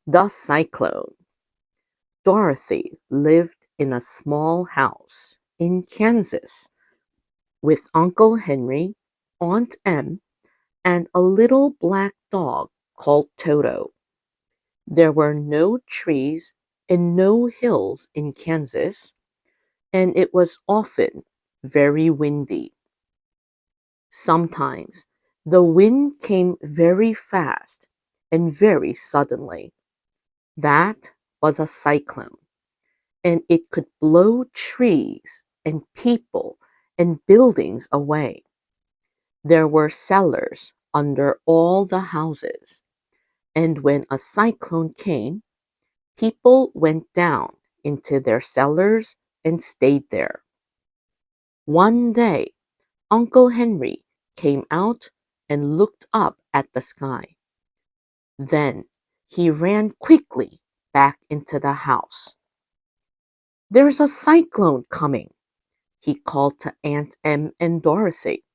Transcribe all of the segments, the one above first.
The Cyclone. Dorothy lived in a small house in Kansas with Uncle Henry, Aunt Em, and a little black dog called Toto. There were no trees and no hills in Kansas, and it was often very windy. Sometimes the wind came very fast and very suddenly. That was a cyclone, and it could blow trees and people and buildings away. There were cellars under all the houses, and when a cyclone came, people went down into their cellars and stayed there. One day, Uncle Henry came out and looked up at the sky. Then he ran quickly back into the house. "There's a cyclone coming," he called to Aunt Em and Dorothy.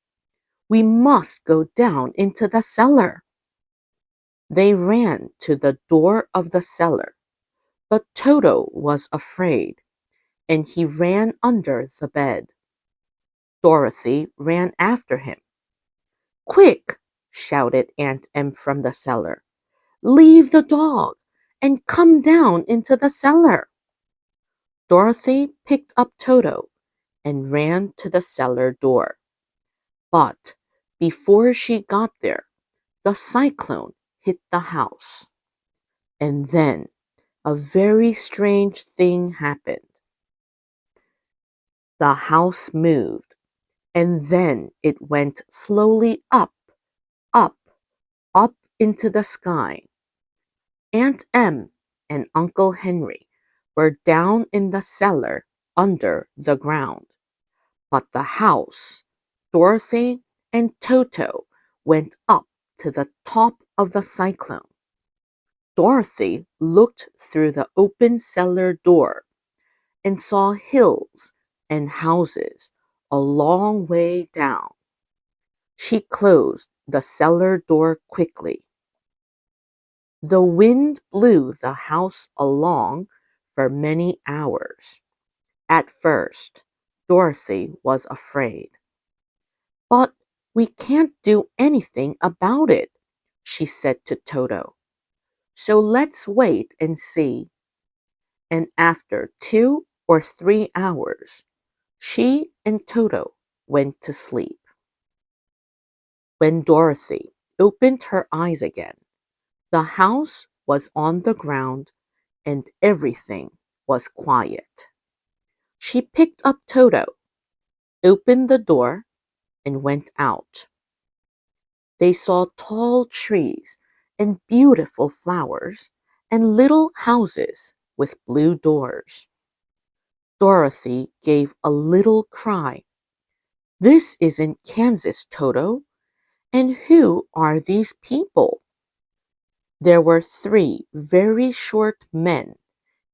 "We must go down into the cellar." They ran to the door of the cellar, but Toto was afraid, and he ran under the bed. Dorothy ran after him. "Quick!" shouted Aunt Em from the cellar. "Leave the dog and come down into the cellar." Dorothy picked up Toto and ran to the cellar door. But before she got there, the cyclone hit the house. And then a very strange thing happened. The house moved, and then it went slowly up, up, up into the sky. Aunt Em and Uncle Henry were down in the cellar under the ground. But the house, Dorothy, and Toto went up to the top of the cyclone. Dorothy looked through the open cellar door and saw hills and houses a long way down. She closed the cellar door quickly. The wind blew the house along for many hours. At first, Dorothy was afraid. "But we can't do anything about it," she said to Toto. "So let's wait and see." And after 2 or 3 hours, she and Toto went to sleep. When Dorothy opened her eyes again, the house was on the ground and everything was quiet. She picked up Toto, opened the door, and went out. They saw tall trees and beautiful flowers and little houses with blue doors. Dorothy gave a little cry. "This isn't Kansas, Toto. And who are these people?" There were 3 very short men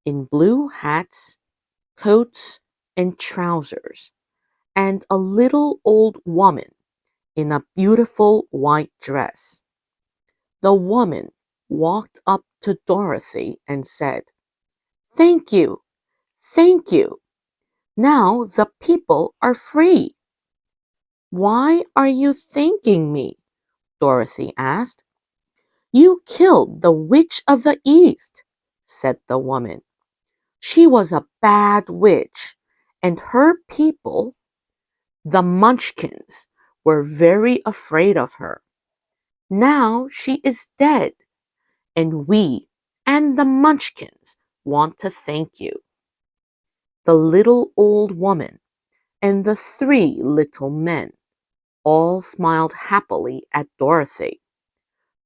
in blue hats, coats, and trousers, and a little old woman in a beautiful white dress. The woman walked up to Dorothy and said, "Thank you, thank you. Now the people are free." "Why are you thanking me?" Dorothy asked. "You killed the Witch of the East," said the woman. "She was a bad witch, and her people, the Munchkins, were very afraid of her. Now she is dead, and we and the Munchkins want to thank you." The little old woman and the 3 little men all smiled happily at Dorothy,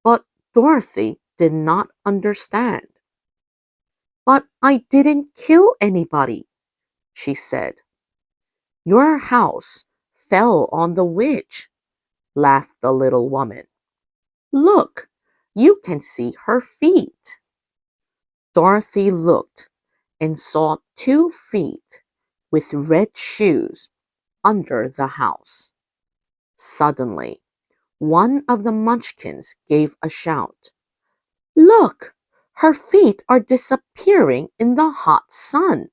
but Dorothy did not understand. "But I didn't kill anybody," she said. "Your house fell on the witch," laughed the little woman. "Look, you can see her feet." Dorothy looked and saw 2 feet with red shoes under the house. Suddenly, one of the Munchkins gave a shout. "Look! Her feet are disappearing in the hot sun.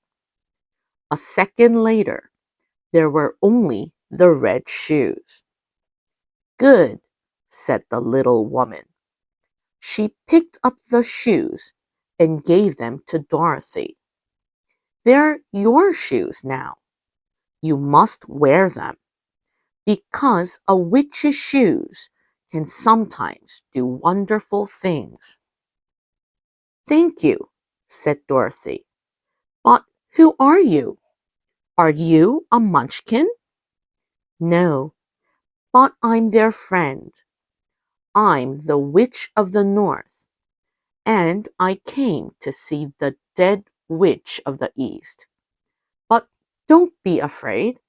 A second later, there were only the red shoes. Good, said the little woman. She picked up the shoes and gave them to Dorothy. They're your shoes now. You must wear them, because a witch's shoes can sometimes do wonderful things. Thank you, said Dorothy. But who are you? Are you a munchkin? No, but I'm their friend. I'm the Witch of the North, and I came to see the dead Witch of the East. But don't be afraid.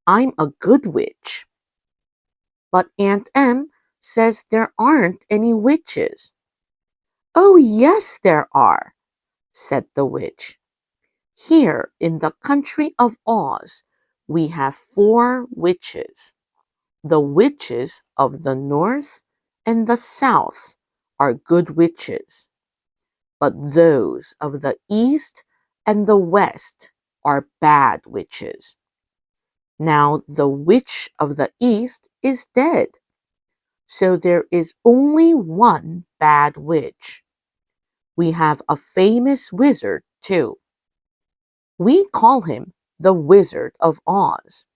I'm a good witch. But Aunt Em says there aren't any witches. Oh, yes, there are, said the witch. Here in the country of Oz, we have 4 witches. The witches of the North and the South are good witches, but those of the East and the West are bad witches. Now the witch of the East is dead, so there is only one bad witch. We have a famous wizard, too. We call him the Wizard of Oz,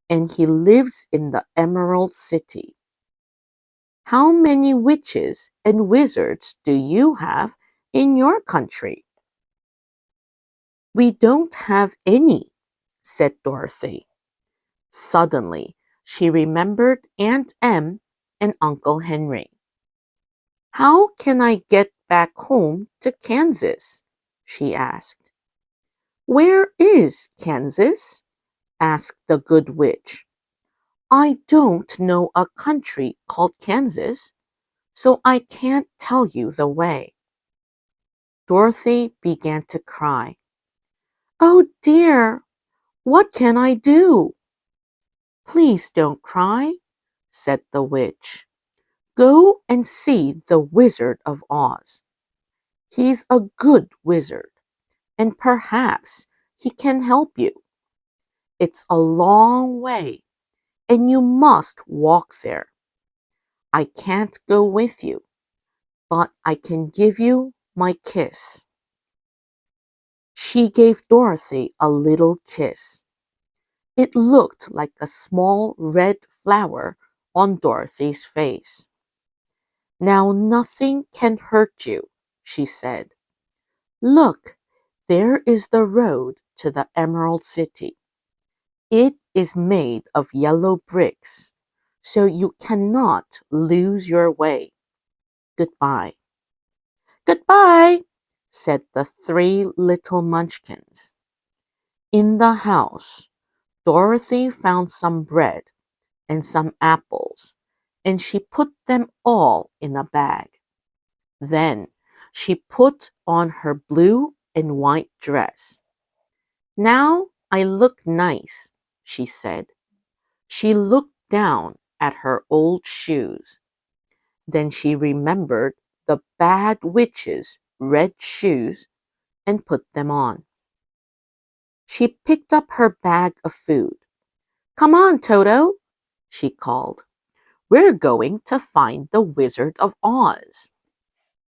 and he lives in the Emerald City. How many witches and wizards do you have in your country? We don't have any, said Dorothy. Suddenly, she remembered Aunt Em and Uncle Henry. How can I get back home to Kansas? She asked. Where is Kansas? Asked the good witch. I don't know a country called Kansas, so I can't tell you the way. Dorothy began to cry. Oh dear, what can I do? Please don't cry, said the witch. Go and see the Wizard of Oz. He's a good wizard, and perhaps he can help you. It's a long way, and you must walk there. I can't go with you, but I can give you my kiss. She gave Dorothy a little kiss. It looked like a small red flower on Dorothy's face. Now nothing can hurt you, she said. Look, there is the road to the Emerald City. It is made of yellow bricks, so you cannot lose your way. Goodbye. Goodbye, said the 3 little munchkins. In the house, Dorothy found some bread and some apples, and she put them all in a bag. Then she put on her blue and white dress. Now I look nice, she said. She looked down at her old shoes. Then she remembered the bad witch's red shoes and put them on. She picked up her bag of food. Come on, Toto, she called. We're going to find the Wizard of Oz.